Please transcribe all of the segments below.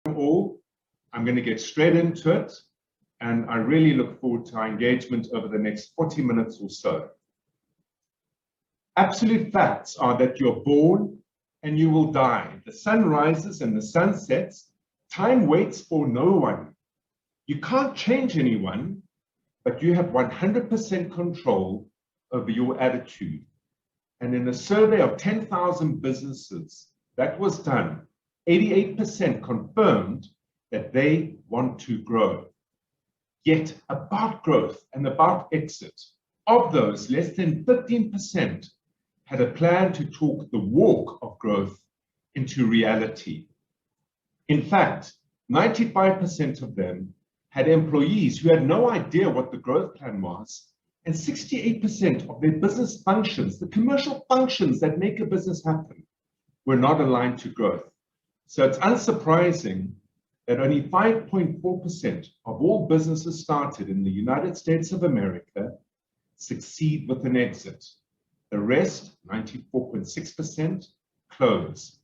all. I'm going to get straight into it, and I really look forward to our engagement over the next 40 minutes or so. Absolute facts are that you're born and you will die. The sun rises and the sun sets. Time waits for no one. You can't change anyone, but you have 100% control over your attitude. And in a survey of 10,000 businesses that was done, 88% confirmed that they want to grow. Yet about growth and about exit, of those, less than 15% had a plan to talk the walk of growth into reality. In fact, 95% of them had employees who had no idea what the growth plan was, and 68% of their business functions, the commercial functions that make a business happen, were not aligned to growth. So it's unsurprising that only 5.4% of all businesses started in the United States of America succeed with an exit. The rest, 94.6%, close.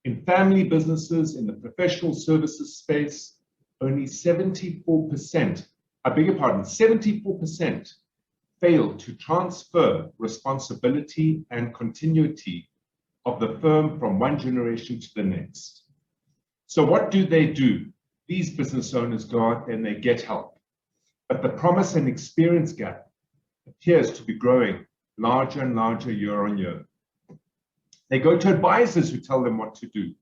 In family businesses, in the professional services space, only 74%, 74% failed to transfer responsibility and continuity of the firm from one generation to the next. So what do? These business owners go out there and they get help. But the promise and experience gap appears to be growing larger and larger year on year. They go to advisors who tell them what to do.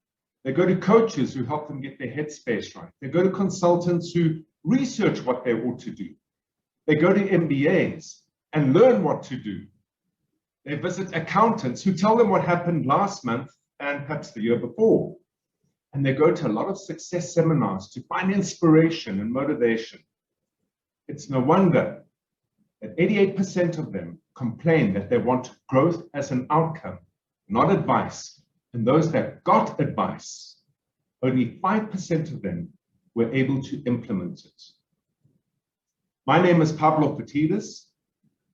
They go to coaches who help them get their headspace right. They go to consultants who research what they ought to do. They go to MBAs and learn what to do. They visit accountants who tell them what happened last month and perhaps the year before. And they go to a lot of success seminars to find inspiration and motivation. It's no wonder that 88% of them complain that they want growth as an outcome, not advice. And those that got advice, only 5% of them were able to implement it. My name is Pablo Petides.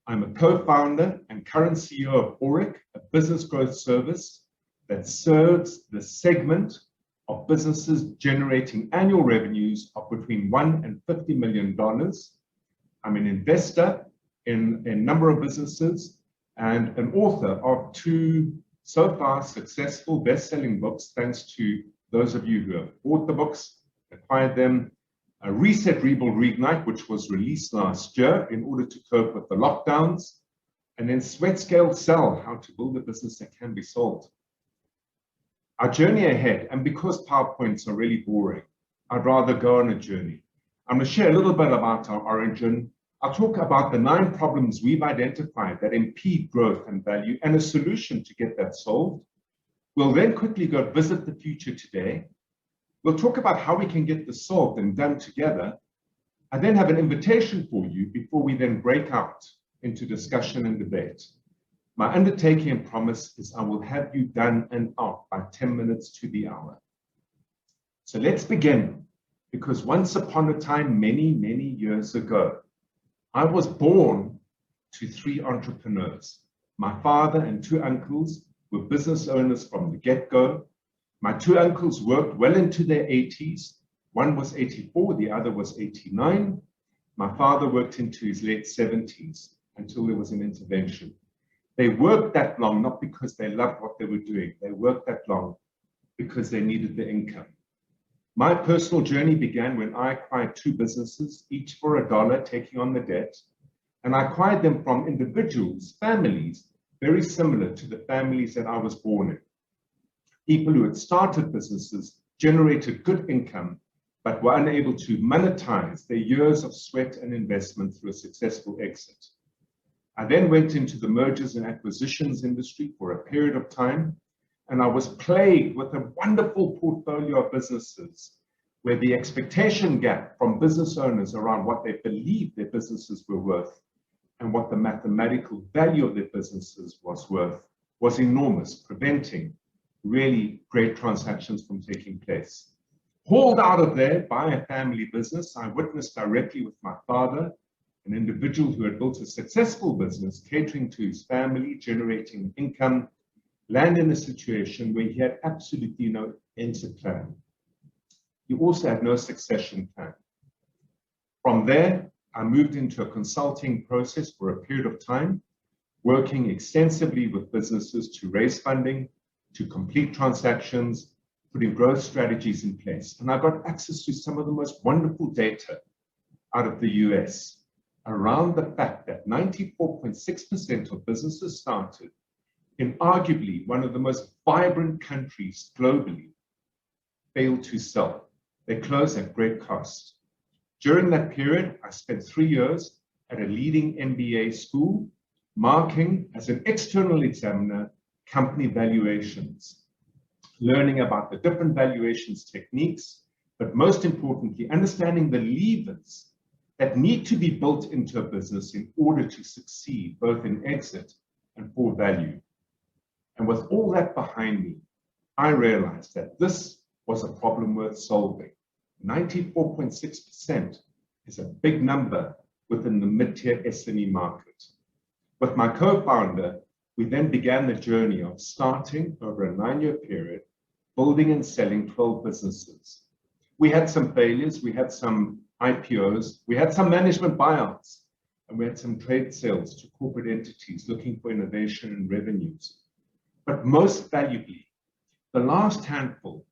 I'm a co-founder and current CEO of Aurik, a business growth service that serves the segment of businesses generating annual revenues of between $1 and $50 million. I'm an investor in a number of businesses and an author of 2 so far successful best-selling books, thanks to those of you who have bought the books, acquired them. Reset, Rebuild, Reignite, which was released last year in order to cope with the lockdowns, and then Sweat, Scale, Sell, how to build a business that can be sold. Our journey ahead, and because PowerPoints are really boring, I'd rather go on a journey. I'm going to share a little bit about our origin. I'll talk about the 9 problems we've identified that impede growth and value and a solution to get that solved. We'll then quickly go visit the future today. We'll talk about how we can get this solved and done together. I then have an invitation for you before we then break out into discussion and debate. My undertaking and promise is I will have you done and out by 10 minutes to the hour. So let's begin, because once upon a time, many, many years ago, I was born to 3 entrepreneurs. My father and 2 uncles were business owners from the get-go. My 2 uncles worked well into their 80s. One was 84, the other was 89. My father worked into his late 70s until there was an intervention. They worked that long, not because they loved what they were doing. They worked that long because they needed the income. My personal journey began when I acquired 2 businesses, each for $1, taking on the debt. And I acquired them from individuals, families, very similar to the families that I was born in. People who had started businesses, generated good income, but were unable to monetize their years of sweat and investment through a successful exit. I then went into the mergers and acquisitions industry for a period of time, and I was plagued with a wonderful portfolio of businesses where the expectation gap from business owners around what they believed their businesses were worth and what the mathematical value of their businesses was worth was enormous, preventing really great transactions from taking place. Hauled out of there by a family business, I witnessed directly with my father, an individual who had built a successful business catering to his family, generating income, land in a situation where he had absolutely no exit plan. He also had no succession plan. From there, I moved into a consulting process for a period of time, working extensively with businesses to raise funding, to complete transactions, putting growth strategies in place. And I got access to some of the most wonderful data out of the US around the fact that 94.6% of businesses started in arguably one of the most vibrant countries globally failed to sell. They close at great cost. During that period, I spent 3 years at a leading MBA school, marking as an external examiner company valuations, learning about the different valuations techniques, but most importantly, understanding the levers that need to be built into a business in order to succeed, both in exit and for value. And with all that behind me, I realized that this was a problem worth solving. 94.6% is a big number within the mid-tier SME market. With my co-founder, we then began the journey of starting over a 9-year period, building and selling 12 businesses. We had some failures, we had some IPOs, we had some management buyouts, and we had some trade sales to corporate entities looking for innovation and revenues. But most valuably, the last handful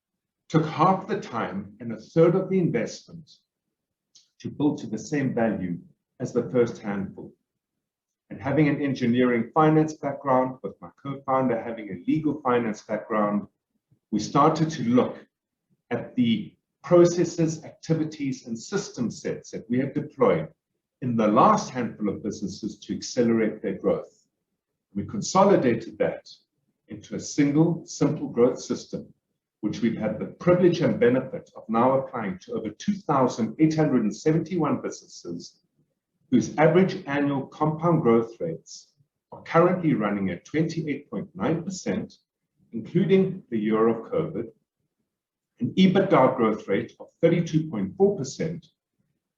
took half the time and a third of the investment to build to the same value as the first handful. And having an engineering finance background, with my co-founder having a legal finance background, we started to look at the processes, activities, and system sets that we had deployed in the last handful of businesses to accelerate their growth. We consolidated that into a single, simple growth system, which we've had the privilege and benefit of now applying to over 2,871 businesses, whose average annual compound growth rates are currently running at 28.9%, including the year of COVID, an EBITDA growth rate of 32.4%,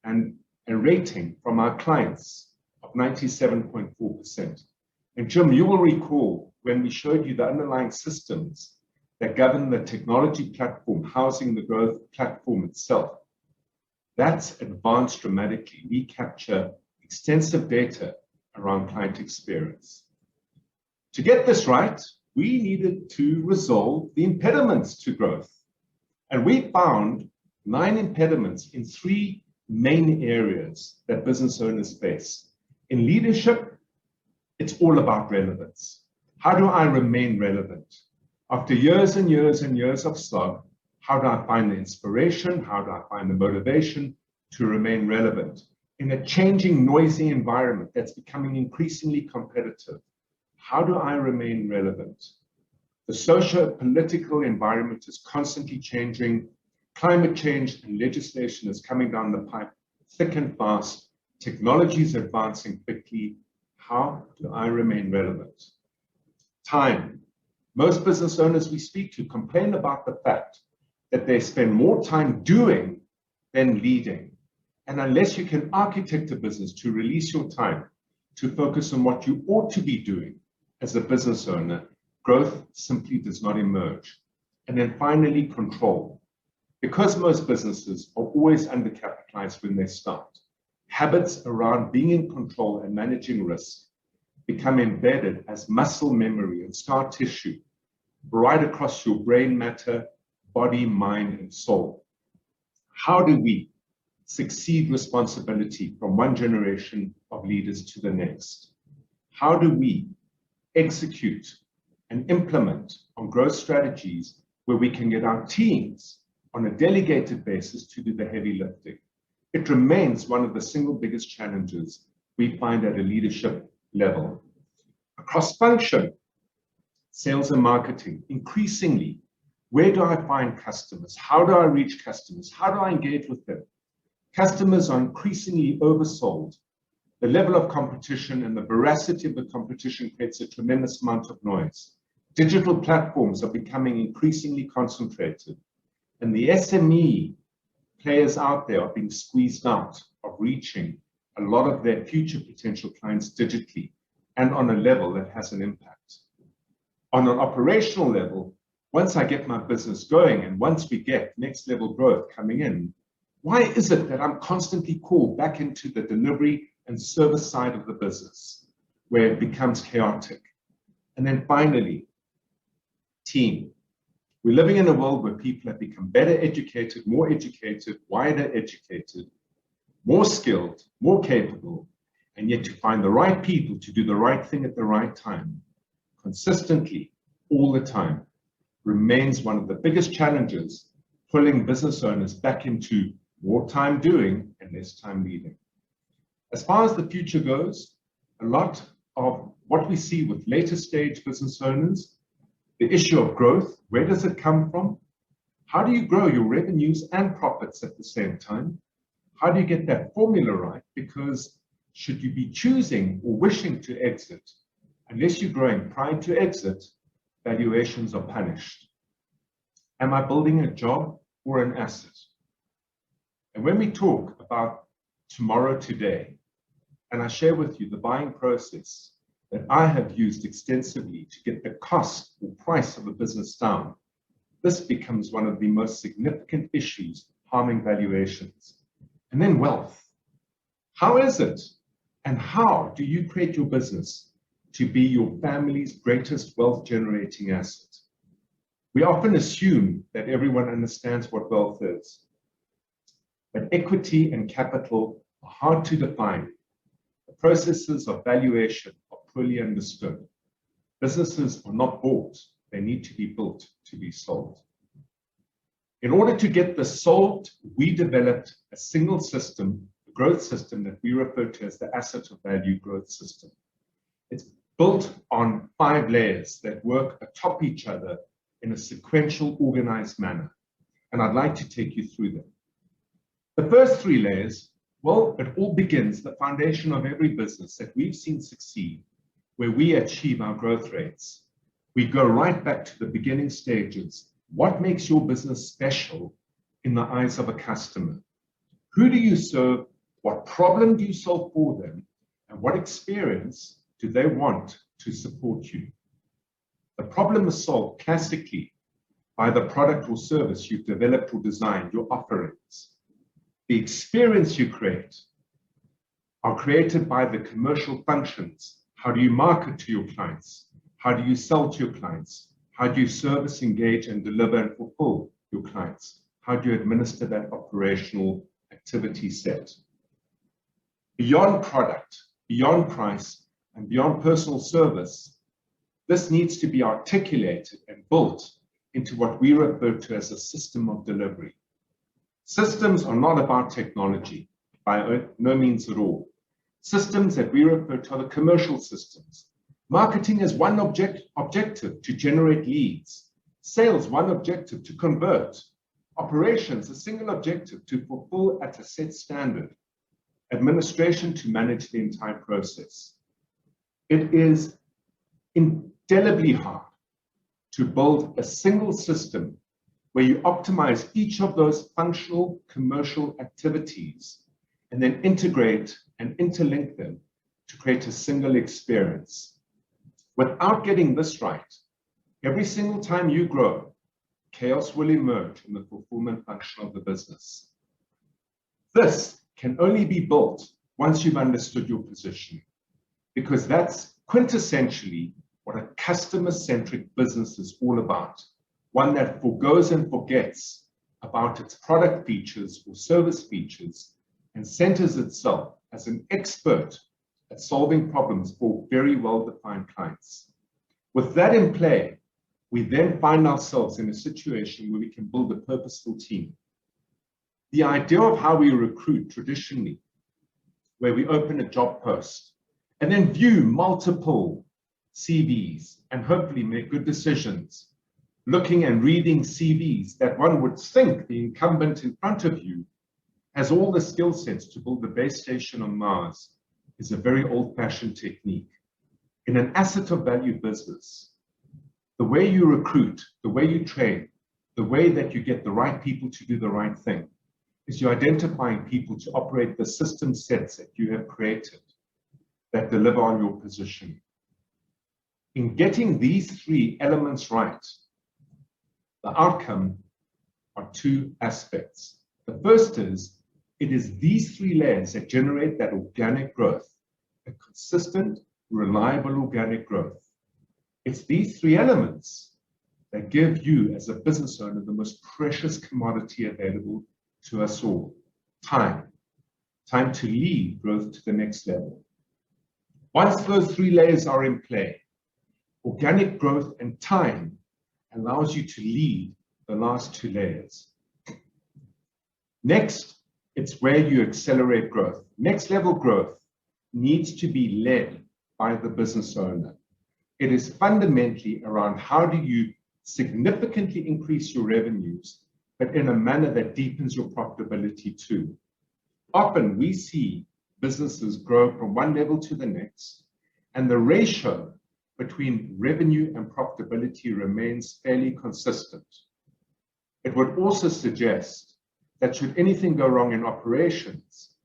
and a rating from our clients of 97.4%. And Jim, you will recall when we showed you the underlying systems that govern the technology platform, housing the growth platform itself. That's advanced dramatically. We capture extensive data around client experience. To get this right, we needed to resolve the impediments to growth. And we found 9 impediments in 3 main areas that business owners face. In leadership, it's all about relevance. How do I remain relevant? After years and years and years of slog, how do I find the inspiration? How do I find the motivation to remain relevant in a changing, noisy environment that's becoming increasingly competitive? How do I remain relevant? The socio-political environment is constantly changing. Climate change and legislation is coming down the pipe thick and fast. Technology is advancing quickly. How do I remain relevant? Time. Most business owners we speak to complain about the fact that they spend more time doing than leading. And unless you can architect a business to release your time to focus on what you ought to be doing as a business owner, growth simply does not emerge. And then finally, control. Because most businesses are always undercapitalized when they start, habits around being in control and managing risk become embedded as muscle memory and scar tissue right across your brain matter, body, mind, and soul. How do we succeed responsibility from one generation of leaders to the next? How do we execute and implement on growth strategies where we can get our teams on a delegated basis to do the heavy lifting? It remains one of the single biggest challenges we find at a leadership level. Across function, sales and marketing, increasingly, where do I find customers? How do I reach customers? How do I engage with them? Customers are increasingly oversold. The level of competition and the veracity of the competition creates a tremendous amount of noise. Digital platforms are becoming increasingly concentrated, and the SME players out there are being squeezed out of reaching a lot of their future potential clients digitally and on a level that has an impact. On an operational level, once I get my business going and once we get next level growth coming in, why is it that I'm constantly called back into the delivery and service side of the business where it becomes chaotic? And then finally, team. We're living in a world where people have become better educated, more educated, wider educated, more skilled, more capable, and yet to find the right people to do the right thing at the right time, consistently, all the time, remains one of the biggest challenges, pulling business owners back into more time doing and less time leading. As far as the future goes, a lot of what we see with later stage business owners, the issue of growth, where does it come from? How do you grow your revenues and profits at the same time? How do you get that formula right? Because should you be choosing or wishing to exit, unless you're growing prior to exit, valuations are punished. Am I building a job or an asset? And when we talk about tomorrow today, and I share with you the buying process that I have used extensively to get the cost or price of a business down, this becomes one of the most significant issues harming valuations. And then wealth. How is it and how do you create your business to be your family's greatest wealth generating asset? We often assume that everyone understands what wealth is, but equity and capital are hard to define. The processes of valuation are poorly understood. Businesses are not bought, they need to be built to be sold. In order to get this solved, we developed a single system, a growth system that we refer to as the asset of value growth system. It's built on 5 layers that work atop each other in a sequential, organized manner. And I'd like to take you through them. The first 3 layers, well, it all begins the foundation of every business that we've seen succeed, where we achieve our growth rates. We go right back to the beginning stages. What makes your business special in the eyes of a customer? Who do you serve? What problem do you solve for them? And what experience do they want to support you? The problem is solved classically by the product or service you've developed or designed, your offerings. The experience you create are created by the commercial functions. How do you market to your clients? How do you sell to your clients? How do you service, engage, and deliver and fulfill your clients? How do you administer that operational activity set? Beyond product, beyond price, and beyond personal service, this needs to be articulated and built into what we refer to as a system of delivery. Systems are not about technology, by no means at all. Systems that we refer to are the commercial systems. Marketing is one objective to generate leads. Sales, one objective to convert. Operations, a single objective to fulfill at a set standard. Administration to manage the entire process. It is indelibly hard to build a single system where you optimize each of those functional commercial activities and then integrate and interlink them to create a single experience. Without getting this right, every single time you grow, chaos will emerge in the fulfillment function of the business. This can only be built once you've understood your position, because that's quintessentially what a customer-centric business is all about. One that forgoes and forgets about its product features or service features and centers itself as an expert at solving problems for very well-defined clients. With that in play, we then find ourselves in a situation where we can build a purposeful team. The idea of how we recruit traditionally, where we open a job post and then view multiple CVs and hopefully make good decisions, looking and reading CVs that one would think the incumbent in front of you has all the skill sets to build the base station on Mars, is a very old-fashioned technique. In an asset of value business, the way you recruit, the way you train, the way that you get the right people to do the right thing, is you're identifying people to operate the system sets that you have created that deliver on your position. In getting these 3 elements right, The outcome are two aspects. The first is, it is these three layers that generate that organic growth, a consistent, reliable organic growth. It's these three elements that give you, as a business owner, the most precious commodity available to us all: time. Time to lead growth to the next level. Once those three layers are in play, organic growth and time allows you to lead the last two layers. Next, it's where you accelerate growth. Next level growth needs to be led by the business owner. It is fundamentally around how do you significantly increase your revenues, but in a manner that deepens your profitability too. Often we see businesses grow from one level to the next, and the ratio between revenue and profitability remains fairly consistent. It would also suggest that should anything go wrong in operations,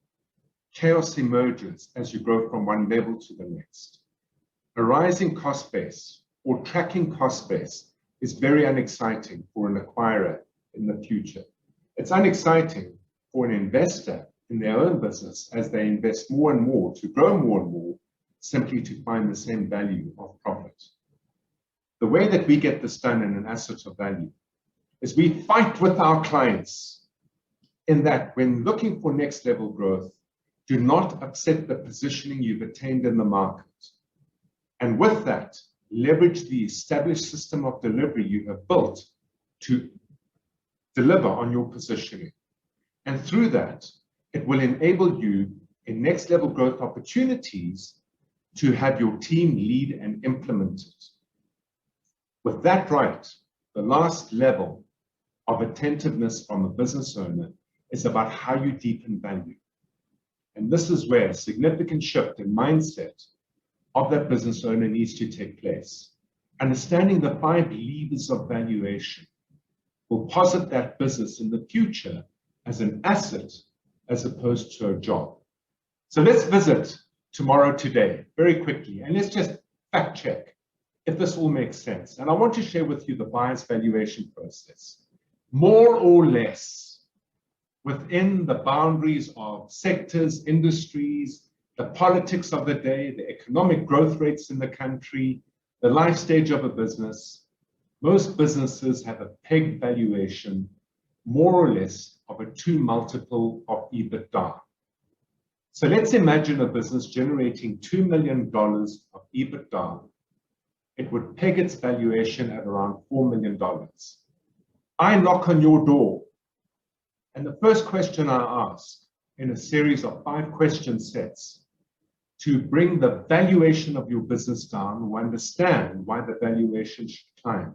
chaos emerges as you grow from one level to the next. A rising cost base or tracking cost base is very unexciting for an acquirer in the future. It's unexciting for an investor in their own business as they invest more and more to grow more and more, simply to find the same value of profit. The way that we get this done in an asset of value is we fight with our clients in that when looking for next level growth, do not upset the positioning you've attained in the market. And with that, leverage the established system of delivery you have built to deliver on your positioning. And through that, it will enable you in next level growth opportunities to have your team lead and implement it. With that right, the last level of attentiveness from a business owner is about how you deepen value. And this is where a significant shift in mindset of that business owner needs to take place. Understanding the 5 levers of valuation will posit that business in the future as an asset as opposed to a job. So let's visit tomorrow today very quickly, and let's just fact check if this all makes sense. And I want to share with you the buyer's valuation process. More or less within the boundaries of sectors, industries, the politics of the day, the economic growth rates in the country, the life stage of a business, most businesses have a pegged valuation more or less of a 2 multiple of EBITDA. So let's imagine a business generating $2 million of EBITDA. It would peg its valuation at around $4 million. I knock on your door, and the first question I ask in a series of 5 question sets to bring the valuation of your business down, or understand why the valuation should climb,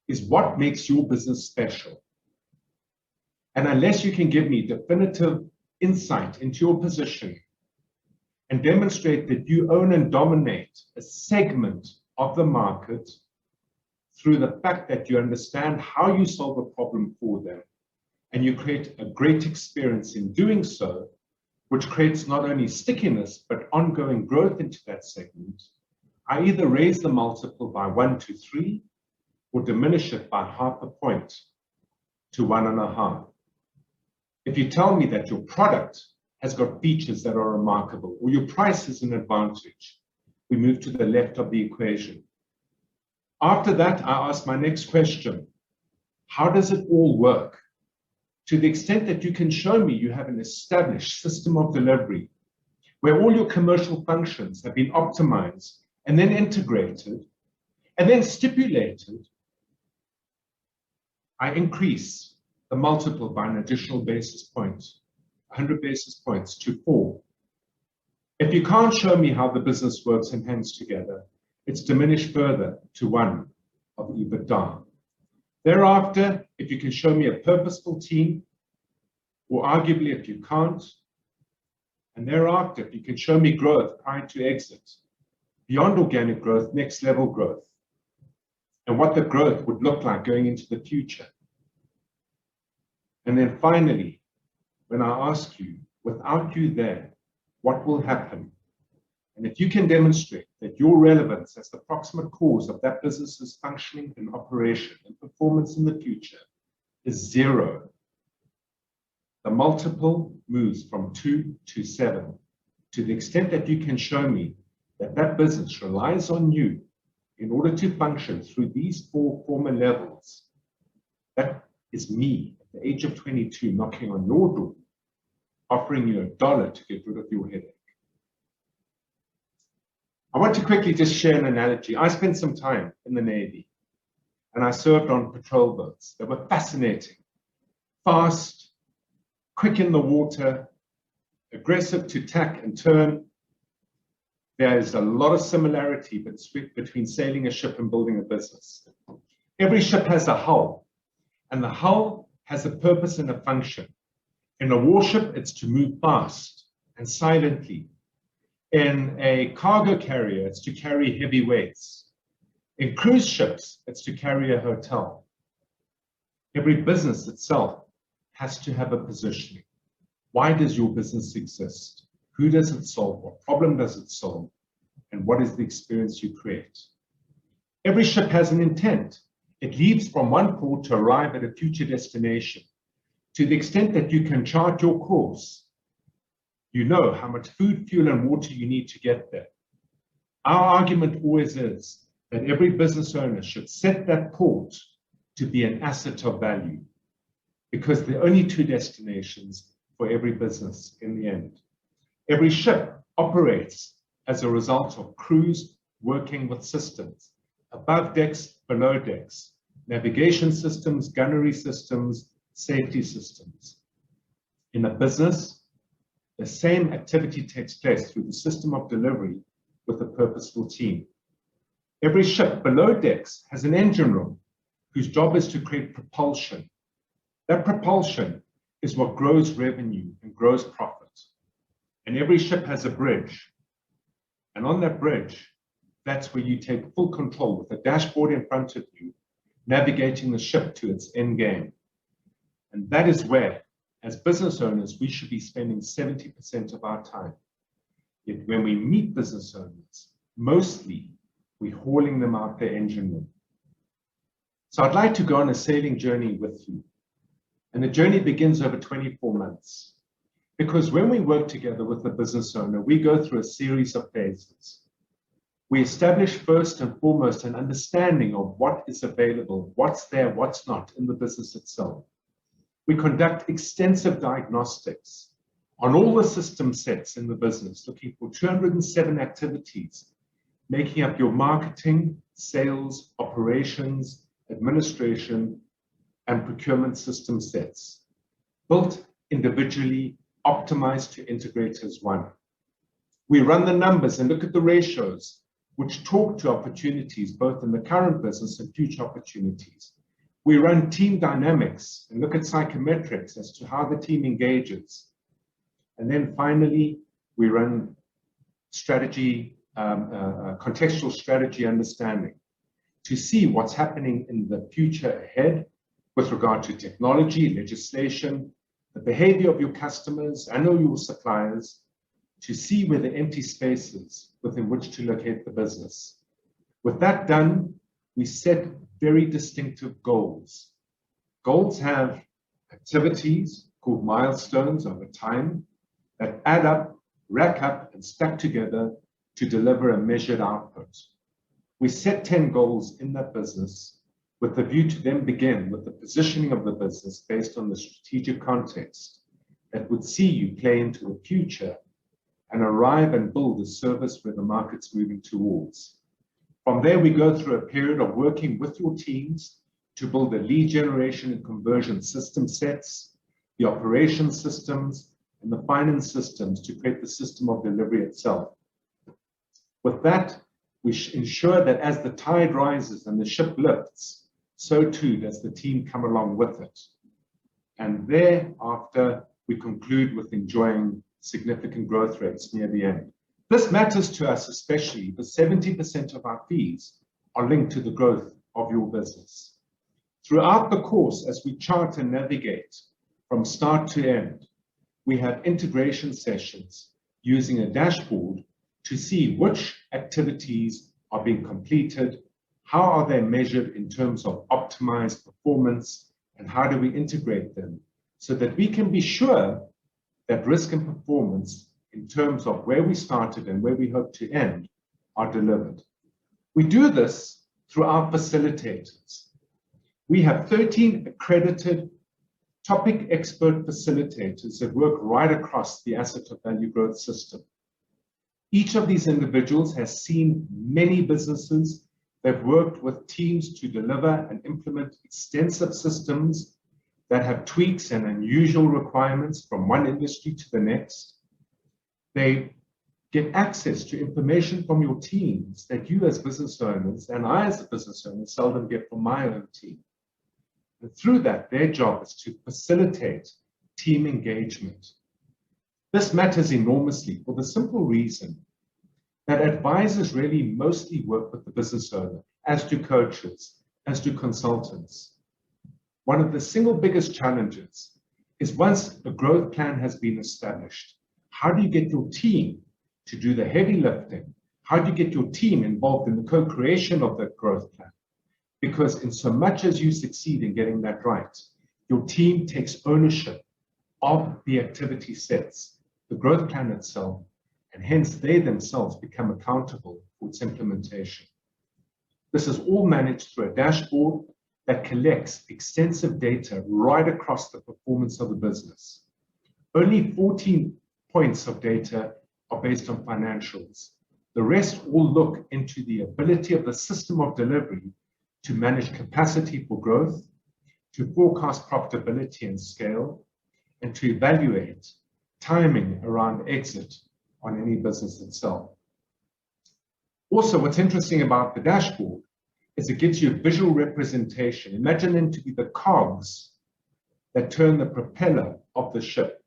is what makes your business special. And unless you can give me definitive insight into your position and demonstrate that you own and dominate a segment of the market through the fact that you understand how you solve a problem for them, and you create a great experience in doing so, which creates not only stickiness, but ongoing growth into that segment, I either raise the multiple by 1 to 3 or diminish it by 0.5 point to 1.5. If you tell me that your product has got features that are remarkable, or your price is an advantage, we move to the left of the equation. After that, I ask my next question: how does it all work? To the extent that you can show me you have an established system of delivery where all your commercial functions have been optimized and then integrated and then stipulated, I increase the multiple by an additional basis point, 100 basis points to 4. If you can't show me how the business works and hangs together, it's diminished further to 1 of EBITDA. Thereafter, if you can show me a purposeful team, or arguably if you can't, and thereafter, if you can show me growth prior to exit, beyond organic growth, next level growth, and what the growth would look like going into the future. And then finally, when I ask you, without you there, what will happen? And if you can demonstrate that your relevance as the proximate cause of that business's functioning and operation and performance in the future is 0, the multiple moves from 2 to 7. To the extent that you can show me that that business relies on you in order to function through these 4 former levels, that is me at the age of 22 knocking on your door, offering you $1 to get rid of your headache. I want to quickly just share an analogy. I spent some time in the Navy and I served on patrol boats. They were fascinating, fast, quick in the water, aggressive to tack and turn. There's a lot of similarity between sailing a ship and building a business. Every ship has a hull, and the hull has a purpose and a function. In a warship, it's to move fast and silently. In a cargo carrier, it's to carry heavy weights. In cruise ships, it's to carry a hotel. Every business itself has to have a positioning. Why does your business exist? Who does it solve? What problem does it solve? And what is the experience you create? Every ship has an intent. It leaves from one port to arrive at a future destination. To the extent that you can chart your course, you know how much food, fuel, and water you need to get there. Our argument always is that every business owner should set that port to be an asset of value, because there are only 2 destinations for every business in the end. Every ship operates as a result of crews working with systems, above decks, below decks, navigation systems, gunnery systems, safety systems. In a business, the same activity takes place through the system of delivery with a purposeful team. Every ship below decks has an engine room whose job is to create propulsion. That propulsion is what grows revenue and grows profit. And every ship has a bridge. And on that bridge, that's where you take full control with a dashboard in front of you, navigating the ship to its end game. And that is where, as business owners, we should be spending 70% of our time. Yet when we meet business owners, mostly we're hauling them out their engine room. So I'd like to go on a sailing journey with you. And the journey begins over 24 months. Because when we work together with the business owner, we go through a series of phases. We establish first and foremost an understanding of what is available, what's there, what's not in the business itself. We conduct extensive diagnostics on all the system sets in the business, looking for 207 activities, making up your marketing, sales, operations, administration, and procurement system sets, built individually, optimized to integrate as one. We run the numbers and look at the ratios, which talk to opportunities, both in the current business and future opportunities. We run team dynamics and look at psychometrics as to how the team engages. And then finally, we run strategy, contextual strategy understanding to see what's happening in the future ahead with regard to technology, legislation, the behavior of your customers and or your suppliers, to see where the empty spaces within which to locate the business. With that done, we set very distinctive goals. Goals have activities called milestones over time that add up, rack up, and stack together to deliver a measured output. We set 10 goals in that business with the view to then begin with the positioning of the business based on the strategic context that would see you play into the future and arrive and build a service where the market's moving towards. From there, we go through a period of working with your teams to build the lead generation and conversion system sets, the operations systems, and the finance systems to create the system of delivery itself. With that, we ensure that as the tide rises and the ship lifts, so too does the team come along with it. And thereafter, we conclude with enjoying significant growth rates near the end. This matters to us especially because 70% of our fees are linked to the growth of your business. Throughout the course, as we chart and navigate from start to end, we have integration sessions using a dashboard to see which activities are being completed, how are they measured in terms of optimized performance, and how do we integrate them so that we can be sure that risk and performance in terms of where we started and where we hope to end are delivered. We do this through our facilitators. We have 13 accredited topic expert facilitators that work right across the asset of value growth system. Each of these individuals has seen many businesses. They've worked with teams to deliver and implement extensive systems that have tweaks and unusual requirements from one industry to the next. They get access to information from your teams that you as business owners and I as a business owner seldom get from my own team. And through that, their job is to facilitate team engagement. This matters enormously for the simple reason that advisors really mostly work with the business owner, as do coaches, as do consultants. One of the single biggest challenges is once a growth plan has been established, how do you get your team to do the heavy lifting? How do you get your team involved in the co-creation of that growth plan? Because in so much as you succeed in getting that right, your team takes ownership of the activity sets, the growth plan itself, and hence they themselves become accountable for its implementation. This is all managed through a dashboard that collects extensive data right across the performance of the business. Only 14 points of data are based on financials. The rest all look into the ability of the system of delivery to manage capacity for growth, to forecast profitability and scale, and to evaluate timing around exit on any business itself. Also, what's interesting about the dashboard is it gives you a visual representation. Imagine them to be the cogs that turn the propeller of the ship.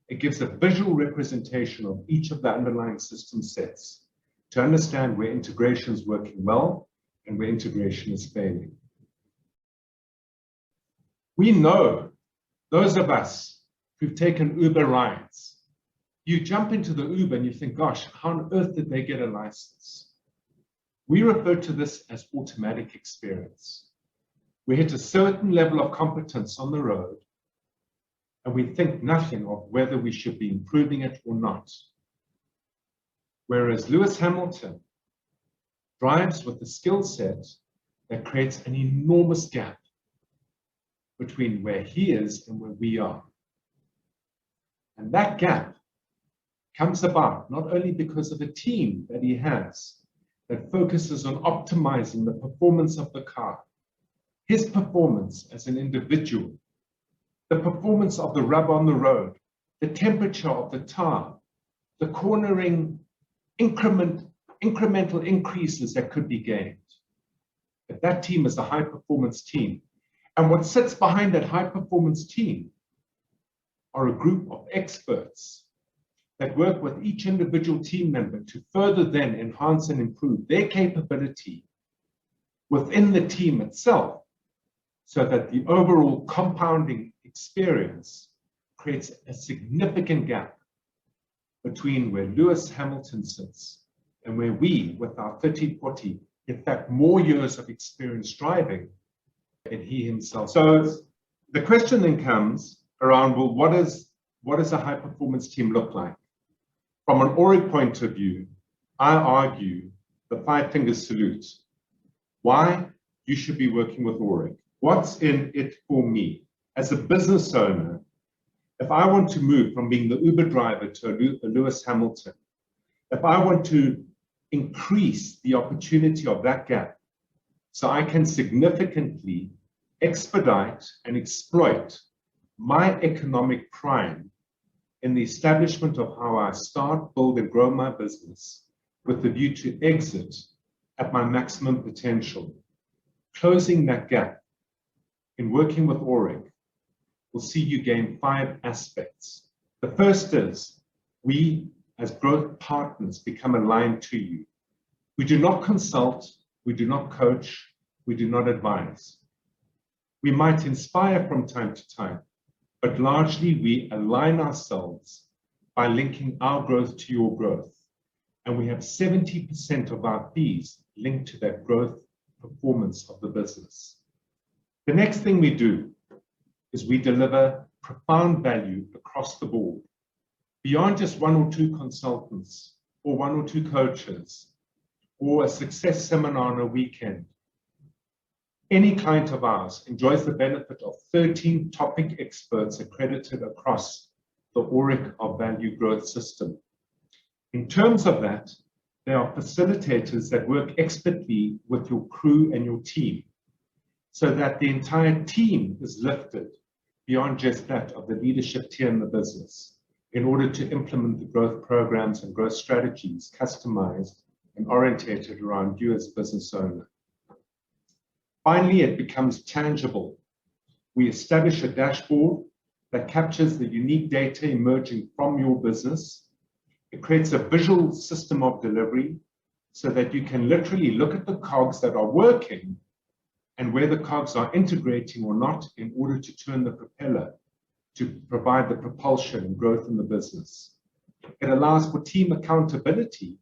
It gives a visual representation of each of the underlying system sets to understand where integration is working well and where integration is failing. We know, those of us who've taken Uber rides, you jump into the Uber and you think, gosh, how on earth did they get a license? We refer to this as automatic experience. We hit a certain level of competence on the road and we think nothing of whether we should be improving it or not. Whereas Lewis Hamilton drives with a skill set that creates an enormous gap between where he is and where we are. And that gap comes about not only because of a team that he has that focuses on optimizing the performance of the car, his performance as an individual, the performance of the rubber on the road, the temperature of the tire, the cornering incremental increases that could be gained. But that team is a high performance team. And what sits behind that high performance team are a group of experts that work with each individual team member to further then enhance and improve their capability within the team itself, so that the overall compounding experience creates a significant gap between where Lewis Hamilton sits and where we, with our 30, 40, in fact, more years of experience driving than he himself. So the question then comes around, well, what does a high performance team look like? From an Aurik point of view, I argue the 5-finger salute. Why you should be working with Aurik? What's in it for me? As a business owner, if I want to move from being the Uber driver to a Lewis Hamilton, if I want to increase the opportunity of that gap so I can significantly expedite and exploit my economic prime in the establishment of how I start, build, and grow my business with the view to exit at my maximum potential, closing that gap in working with Aurik will see you gain 5 aspects. The first is we, as growth partners, become aligned to you. We do not consult, we do not coach, we do not advise. We might inspire from time to time, but largely we align ourselves by linking our growth to your growth. and we have 70% of our fees linked to that growth performance of the business. The next thing we do is we deliver profound value across the board, beyond just one or two consultants or one or two coaches or a success seminar on a weekend. Any client of ours enjoys the benefit of 13 topic experts accredited across the Aurik of Value Growth System. In terms of that, there are facilitators that work expertly with your crew and your team so that the entire team is lifted beyond just that of the leadership tier in the business in order to implement the growth programs and growth strategies customized and orientated around you as business owner. Finally, it becomes tangible. We establish a dashboard that captures the unique data emerging from your business. It creates a visual system of delivery so that you can literally look at the cogs that are working and where the cogs are integrating or not in order to turn the propeller to provide the propulsion and growth in the business. It allows for team accountability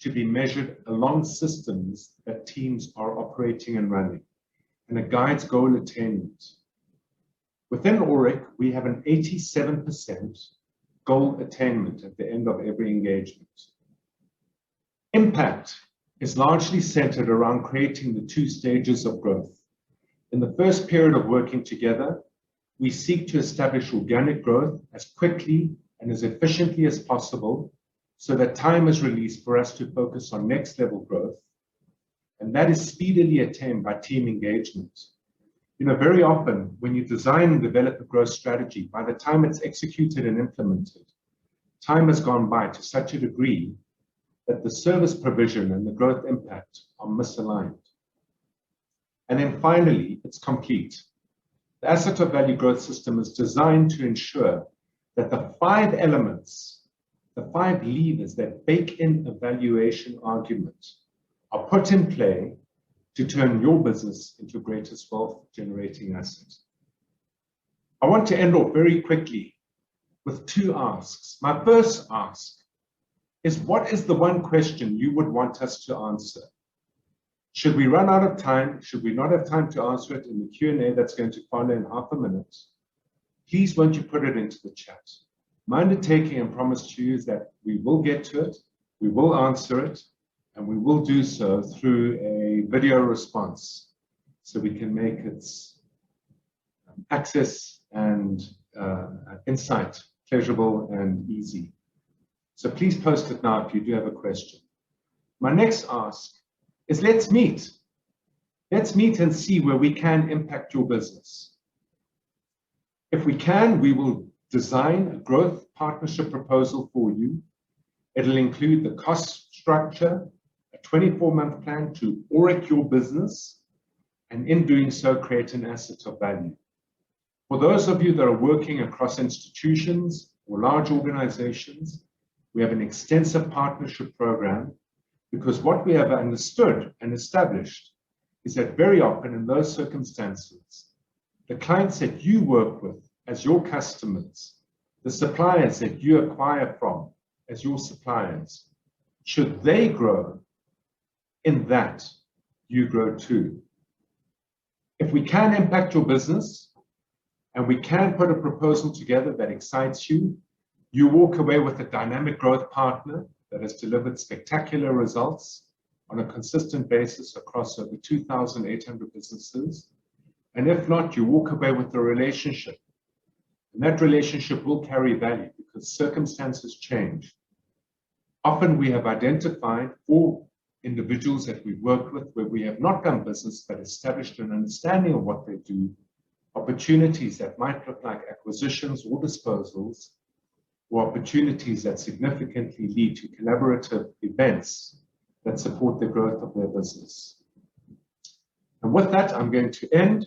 to be measured along systems that teams are operating and running, and it guides goal attainment. Within Aurik, we have an 87% goal attainment at the end of every engagement. Impact is largely centered around creating the two stages of growth. In the first period of working together, we seek to establish organic growth as quickly and as efficiently as possible so that time is released for us to focus on next level growth. And that is speedily attained by team engagement. Very often when you design and develop a growth strategy, by the time it's executed and implemented, time has gone by to such a degree that the service provision and the growth impact are misaligned. And then finally, it's complete. The asset of value growth system is designed to ensure that the 5 elements, the 5 levers that bake in a valuation argument are put in play to turn your business into a greatest wealth generating asset. I want to end off very quickly with 2 asks. My first ask is, what is the one question you would want us to answer? Should we run out of time, should we not have time to answer it in the Q&A that's going to follow in half a minute, please won't you put it into the chat. My undertaking and promise to you is that we will get to it, we will answer it, and we will do so through a video response so we can make its access and insight pleasurable and easy. So please post it now if you do have a question. My next ask is, let's meet. Let's meet and see where we can impact your business. If we can, we will design a growth partnership proposal for you. It'll include the cost structure, a 24-month plan to Aurik your business, and in doing so, create an asset of value. For those of you that are working across institutions or large organizations, we have an extensive partnership program, because what we have understood and established is that very often in those circumstances, the clients that you work with as your customers, the suppliers that you acquire from as your suppliers, should they grow, in that you grow too. If we can impact your business and we can put a proposal together that excites you, you walk away with a dynamic growth partner that has delivered spectacular results on a consistent basis across over 2,800 businesses. And if not, you walk away with a relationship. And that relationship will carry value because circumstances change. Often we have identified for individuals that we've worked with where we have not done business but established an understanding of what they do, opportunities that might look like acquisitions or disposals, or opportunities that significantly lead to collaborative events that support the growth of their business. And with that, I'm going to end.